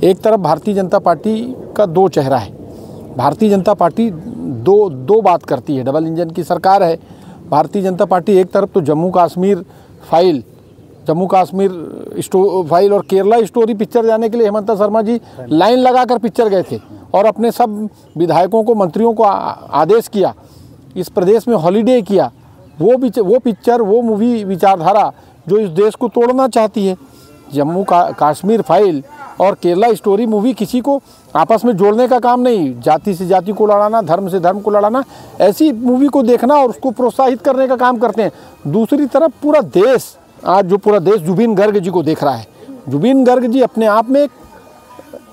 एक तरफ भारतीय जनता पार्टी का दो चेहरा है। भारतीय जनता पार्टी दो बात करती है, डबल इंजन की सरकार है भारतीय जनता पार्टी। एक तरफ तो जम्मू कश्मीर फाइल और केरला स्टोरी पिक्चर जाने के लिए हेमंत शर्मा जी लाइन लगाकर पिक्चर गए थे और अपने सब विधायकों को, मंत्रियों को आदेश किया, इस प्रदेश में हॉलीडे किया। वो पिक्चर, वो मूवी विचारधारा जो इस देश को तोड़ना चाहती है। जम्मू कश्मीर फाइल और केरला स्टोरी मूवी किसी को आपस में जोड़ने का काम नहीं, जाति से जाति को लड़ाना, धर्म से धर्म को लड़ाना, ऐसी मूवी को देखना और उसको प्रोत्साहित करने का काम करते हैं। दूसरी तरफ पूरा देश, आज जो पूरा देश जुबिन गर्ग जी को देख रहा है। जुबिन गर्ग जी अपने आप में एक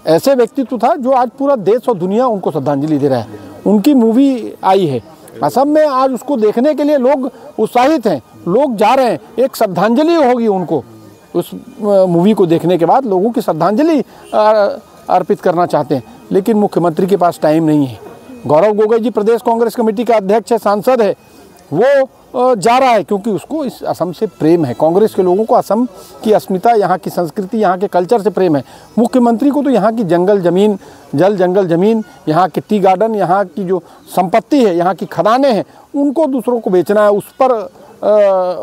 ऐसे व्यक्तित्व था जो आज पूरा देश और दुनिया उनको श्रद्धांजलि दे रहा है। उनकी मूवी आई है असम में, आज उसको देखने के लिए लोग उत्साहित हैं, लोग जा रहे हैं। एक श्रद्धांजलि होगी उनको, उस मूवी को देखने के बाद लोगों की श्रद्धांजलि अर्पित करना चाहते हैं, लेकिन मुख्यमंत्री के पास टाइम नहीं है। गौरव गोगोई जी प्रदेश कांग्रेस कमेटी का अध्यक्ष है, सांसद है, वो जा रहा है क्योंकि उसको इस असम से प्रेम है। कांग्रेस के लोगों को असम की अस्मिता, यहाँ की संस्कृति, यहाँ के कल्चर से प्रेम है। मुख्यमंत्री को तो यहाँ की जंगल ज़मीन, यहाँ के टी गार्डन, यहाँ की जो संपत्ति है, यहाँ की खदानें हैं, उनको दूसरों को बेचना है, उस पर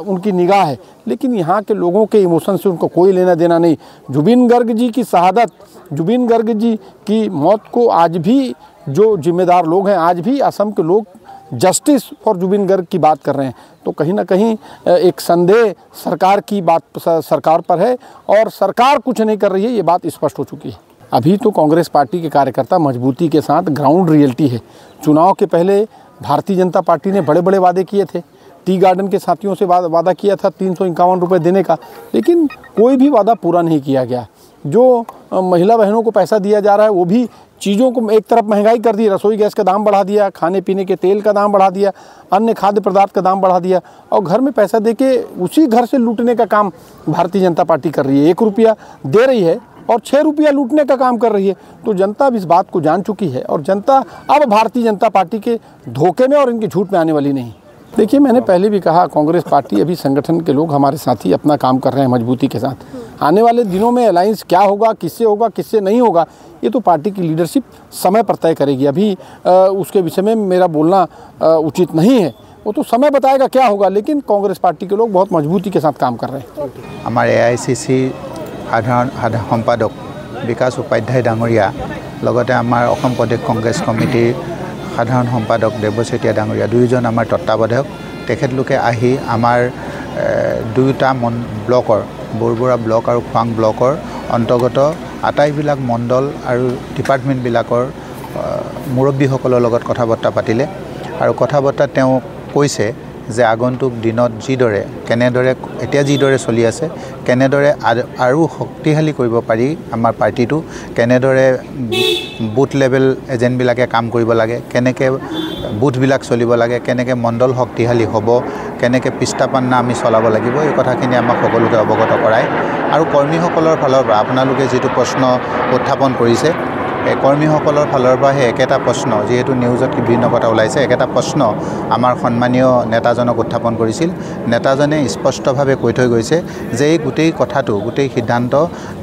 उनकी निगाह है। लेकिन यहाँ के लोगों के इमोशन से उनको कोई लेना देना नहीं। जुबिन गर्ग जी की शहादत, जुबिन गर्ग जी की मौत को आज भी जो जिम्मेदार लोग हैं, आज भी असम के लोग जस्टिस फॉर जुबिन गर्ग की बात कर रहे हैं। तो कहीं ना कहीं एक संदेह सरकार की बात सरकार पर है और सरकार कुछ नहीं कर रही है, ये बात स्पष्ट हो चुकी है। अभी तो कांग्रेस पार्टी के कार्यकर्ता मजबूती के साथ, ग्राउंड रियलिटी है। चुनाव के पहले भारतीय जनता पार्टी ने बड़े बड़े वादे किए थे। टी गार्डन के साथियों से वादा किया था 351 रुपये देने का, लेकिन कोई भी वादा पूरा नहीं किया गया। जो महिला बहनों को पैसा दिया जा रहा है, वो भी चीज़ों को एक तरफ महंगाई कर दी, रसोई गैस का दाम बढ़ा दिया, खाने पीने के तेल का दाम बढ़ा दिया, अन्य खाद्य पदार्थ का दाम बढ़ा दिया, और घर में पैसा देके उसी घर से लूटने का काम भारतीय जनता पार्टी कर रही है। 1 रुपया दे रही है और 6 रुपया लूटने का काम कर रही है। तो जनता अब इस बात को जान चुकी है और जनता अब भारतीय जनता पार्टी के धोखे में और इनके झूठ में आने वाली नहीं। देखिए, मैंने पहले भी कहा, कांग्रेस पार्टी, अभी संगठन के लोग हमारे साथी अपना काम कर रहे हैं मजबूती के साथ। आने वाले दिनों में अलायंस क्या होगा, किससे नहीं होगा, ये तो पार्टी की लीडरशिप समय पर तय करेगी। अभी उसके विषय में मेरा बोलना उचित नहीं है, वो तो समय बताएगा क्या होगा। लेकिन कांग्रेस पार्टी के लोग बहुत मजबूती के साथ काम कर रहे हैं। हमारे AICC साधारण सम्पादक विकास उपाध्याय डांगरिया, लगते आमार असम प्रदेश कांग्रेस कमिटिर साधारण सम्पादक देवचेटिया डांगरिया, दुईजन आमार तत्वावधायक। तेखेतलोके आहि आमार दुयोटा ब्लकर, बोरबरा ब्लक और खुवांग ब्लकर अंतर्गत आटाईबिलाक मंडल और डिपार्टमेंटबिलाकर मुरब्बीসকলৰ লগত কথা বতৰা পাতিলে আৰু কথা বতৰা তেওঁ কৈছে যে আগন্তুক দিনত যিদৰে কেনেদৰে এতিয়া যিদৰে চলি আছে, কেনেদৰে আৰু শক্তিশালী কৰিব পাৰি আমাৰ পাৰ্টিটো, কেনেদৰে বুথ লেভেল এজেণ্টবিলাকে কাম কৰিব লাগে, কেনেকৈ বুথবিলাক চলিব লাগে, কেনেকৈ মণ্ডল শক্তিশালী হ'ব, কেনেকৈ পিষ্টাপান্না আমি চলাব লাগিব, এই কথাখিনি আমাক সকলোকে অৱগত কৰায়। আৰু কৰ্মীসকলৰ ফালৰ পৰা আপোনালোকে যিটো প্ৰশ্ন উত্থাপন কৰিছে, কৰ্মীসকলৰ ফালৰ পৰা সেই একেটা প্ৰশ্ন, যেহেতু নিউজত বিভিন্ন কথা ওলাইছে, একেটা প্ৰশ্ন আমাৰ সন্মানীয় নেতাজনক উত্থাপন কৰিছিল। নেতাজনে স্পষ্টভাৱে কৈ থৈ গৈছে যে এই গোটেই কথাটো, গোটেই সিদ্ধান্ত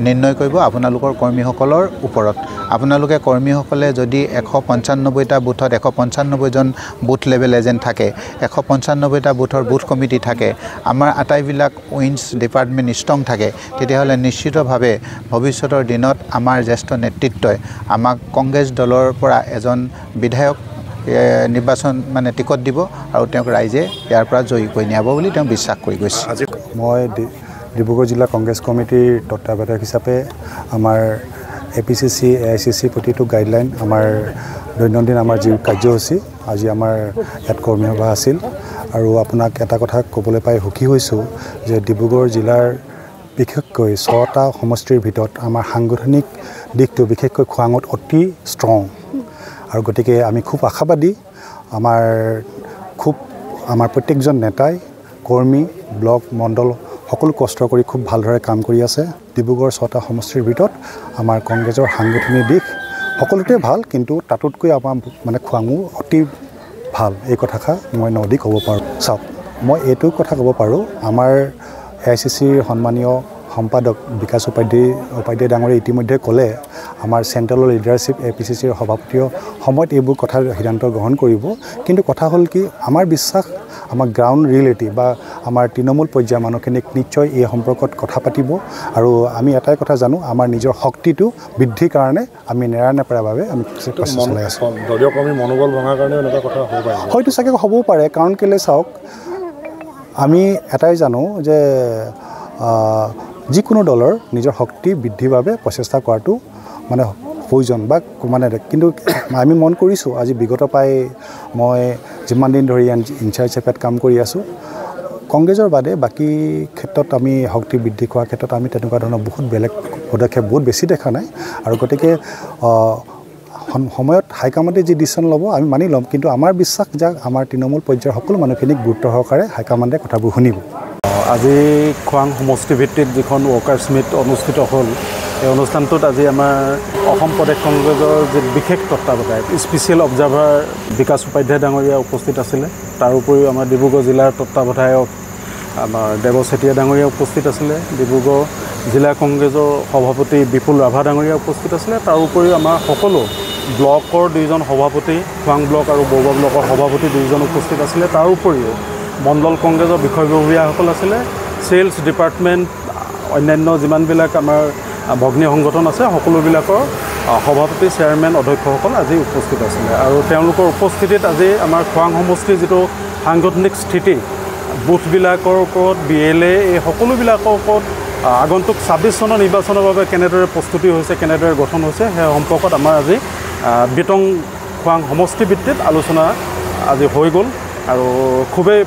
নিৰ্ণয় কৰিব আপোনালোকৰ কৰ্মীসকলৰ ওপৰত। আপোনালোকে কৰ্মীসকলে যদি 195টা বুথত 195জন বুথ লেভেল এজেণ্ট থাকে, 195টা বুথৰ বুথ কমিটি থাকে, আমাৰ আটাইবিলাক উইংছ ডিপাৰ্টমেণ্ট ষ্ট্ৰং থাকে, তেতিয়াহ'লে নিশ্চিতভাৱে ভৱিষ্যতৰ দিনত আমাৰ জ্যেষ্ঠ নেতৃত্বই আমাক কংগ্ৰেছ দলৰ পৰা এজন বিধায়ক নিৰ্বাচন মানে টিকট দিব আৰু তেওঁক ৰাইজে ইয়াৰ পৰা জয়ী কৰি নিয়াব বুলি তেওঁ বিশ্বাস কৰি গৈছে। মই ডিব্ৰুগড় জিলা কংগ্ৰেছ কমিটিৰ তত্ত্বাৱধায়ক হিচাপে আমাৰ APCC AICC প্ৰতিটো গাইডলাইন, আমাৰ দৈনন্দিন আমাৰ যি কাৰ্যসূচী, আজি আমাৰ ইয়াত কৰ্মী সভা আছিল। আৰু আপোনাক এটা কথা ক'বলৈ পাই সুখী হৈছোঁ যে ডিব্ৰুগড় জিলাৰ বিশেষকৈ 6টা সমষ্টিৰ ভিতৰত আমাৰ সাংগঠনিক দিশটো বিশেষকৈ খোৱাঙত অতি ষ্ট্ৰং। আৰু গতিকে আমি খুব আশাবাদী, আমাৰ প্ৰত্যেকজন নেতাই, কৰ্মী, ব্লক, মণ্ডল সকলো কষ্ট কৰি খুব ভালদৰে কাম কৰি আছে। ডিব্ৰুগড় 6টা সমষ্টিৰ ভিতৰত আমাৰ কংগ্ৰেছৰ সাংগঠনিক দিশ সকলোতে ভাল, কিন্তু তাতোতকৈ আমাৰ মানে খোৱাঙো অতি ভাল। এই কথাষাৰ মই নদী ক'ব পাৰোঁ। চাওক, মই এইটো কথা ক'ব পাৰোঁ, আমাৰ AICCৰ সন্মানীয় সম্পাদক বিকাশ উপাধ্যায় ডাঙৰে ইতিমধ্যে ক'লে আমাৰ চেণ্ট্ৰেলৰ লিডাৰশ্বিপ APCCৰ সভাপতিৰ সময়ত এইবোৰ কথা সিদ্ধান্ত গ্ৰহণ কৰিব কিন্তু কথা হ'ল কি আমাৰ বিশ্বাস আমাৰ গ্ৰাউণ্ড ৰিয়েলিটি বা আমাৰ তৃণমূল পৰ্যায়ৰ মানুহখিনিক নিশ্চয় এই সম্পৰ্কত কথা পাতিব আৰু আমি এটাই কথা জানো আমাৰ নিজৰ শক্তিটো বৃদ্ধিৰ কাৰণে আমি নেৰানেপেৰাভাৱে আমি চেষ্টা চলাই আছোঁ দলীয় কৰ্মী মনোবল ভঙাৰ কাৰণে এনেকুৱা কথা হ'ব পাৰে হয়তো চাগে হ'বও পাৰে কাৰণ কেলৈ চাওক আমি এটাই জানো যে যিকোনো দলৰ নিজৰ শক্তি বৃদ্ধিৰ বাবে প্ৰচেষ্টা কৰাটো মানে প্ৰয়োজন বা মানে কিন্তু আমি মন কৰিছোঁ আজি বিগত প্ৰায় মই যিমান দিন ধৰি ইনচাৰ্জ হিচাপে কাম কৰি আছোঁ কংগ্ৰেছৰ বাদে বাকী ক্ষেত্ৰত আমি শক্তি বৃদ্ধি কৰাৰ ক্ষেত্ৰত আমি তেনেকুৱা ধৰণৰ বহুত বেলেগ পদক্ষেপ বহুত বেছি দেখা নাই আৰু গতিকে সময়ত হাইকমাণ্ডে যি ডিচিশ্যন ল'ব আমি মানি ল'ম কিন্তু আমাৰ বিশ্বাস যে আমাৰ তৃণমূল পৰ্যায়ৰ সকলো মানুহখিনিক গুৰুত্ব সহকাৰে হাইকমাণ্ডে কথাবোৰ শুনিব আজি খোৱাং সমষ্টি ভিত্তিত যিখন ৱৰ্কাৰ্ছ মিট অনুষ্ঠিত হ'ল এই অনুষ্ঠানটোত আজি আমাৰ অসম প্ৰদেশ কংগ্ৰেছৰ যি বিশেষ তত্ত্বাৱধায়ক স্পেচিয়েল অবজাৰ্ভাৰ বিকাশ উপাধ্যায় ডাঙৰীয়া উপস্থিত আছিলে তাৰ উপৰিও আমাৰ ডিব্ৰুগড় জিলাৰ তত্ত্বাৱধায়ক আমাৰ দেৱ চেতিয়া ডাঙৰীয়া উপস্থিত আছিলে ডিব্ৰুগড় জিলা কংগ্ৰেছৰ সভাপতি বিপুল ৰাভা ডাঙৰীয়া উপস্থিত আছিলে তাৰ উপৰিও আমাৰ সকলো ব্লকৰ দুইজন সভাপতি খোৱাং ব্লক আৰু বৰুৱা ব্লকৰ সভাপতি দুইজন উপস্থিত আছিলে তাৰ উপৰিও মণ্ডল কংগ্ৰেছৰ বিষয়ববীয়াসকল আছিলে চেলছ ডিপাৰ্টমেণ্ট অন্যান্য যিমানবিলাক আমাৰ ভগ্নী সংগঠন আছে সকলোবিলাকৰ সভাপতি চেয়াৰমেন অধ্যক্ষসকল আজি উপস্থিত আছিলে আৰু তেওঁলোকৰ উপস্থিতিত আজি আমাৰ খোৱাং সমষ্টিৰ যিটো সাংগঠনিক স্থিতি বুথবিলাকৰ ওপৰত BLA এই সকলোবিলাকৰ ওপৰত আগন্তুক 26 চনৰ নিৰ্বাচনৰ বাবে কেনেদৰে প্ৰস্তুতি হৈছে কেনেদৰে গঠন হৈছে সেই সম্পৰ্কত আমাৰ আজি বিতং খোৱাং সমষ্টি ভিত্তিত আলোচনা আজি হৈ গ'ল আৰু খুবেই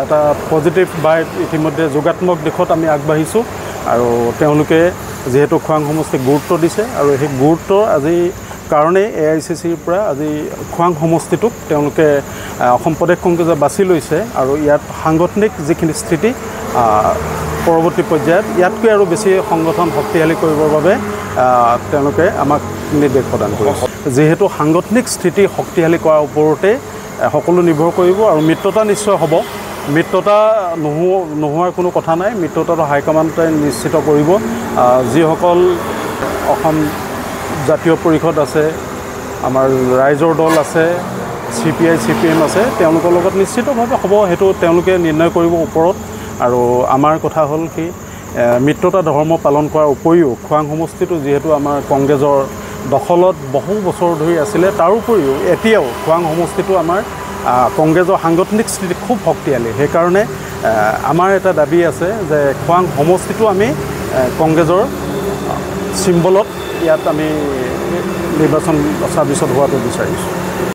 এটা পজিটিভ ভাইব ইতিমধ্যে যোগাত্মক দিশত আমি আগবাঢ়িছোঁ আৰু তেওঁলোকে যিহেতু খোৱাং সমষ্টিক গুৰুত্ব দিছে আৰু সেই গুৰুত্ব আজি কাৰণে AICCৰ পৰা আজি খোৱাং সমষ্টিটোক তেওঁলোকে অসম প্ৰদেশ কংগ্ৰেছে বাছি লৈছে আৰু ইয়াত সাংগঠনিক যিখিনি স্থিতি পৰৱৰ্তী পৰ্যায়ত ইয়াতকৈ আৰু বেছি সংগঠন শক্তিশালী কৰিবৰ বাবে তেওঁলোকে আমাক নিৰ্দেশ প্ৰদান কৰিছে যিহেতু সাংগঠনিক স্থিতি শক্তিশালী কৰাৰ ওপৰতে সকলো নিৰ্ভৰ কৰিব আৰু মিত্ৰতা নিশ্চয় হ'ব মিত্ৰতা নোহোৱাৰ কোনো কথা নাই মিত্ৰতাটো হাইকমাণ্ডে নিশ্চিত কৰিব যিসকল অসম জাতীয় পৰিষদ আছে আমাৰ ৰাইজৰ দল আছে CPI CPM আছে তেওঁলোকৰ লগত নিশ্চিতভাৱে হ'ব সেইটো তেওঁলোকে নিৰ্ণয় কৰিব ওপৰত আৰু আমাৰ কথা হ'ল কি মিত্ৰতা ধৰ্ম পালন কৰাৰ উপৰিও খোৱাং সমষ্টিটো যিহেতু আমাৰ কংগ্ৰেছৰ দখলত বহু বছৰ ধৰি আছিলে তাৰ উপৰিও এতিয়াও খোৱাং সমষ্টিটো আমাৰ কংগ্ৰেছৰ সাংগঠনিক স্থিতি খুব শক্তিশালী সেইকাৰণে আমাৰ এটা দাবী আছে যে খোৱাং সমষ্টিটো আমি কংগ্ৰেছৰ চিম্বলত ইয়াত আমি নিৰ্বাচন 26ত হোৱাটো বিচাৰিছোঁ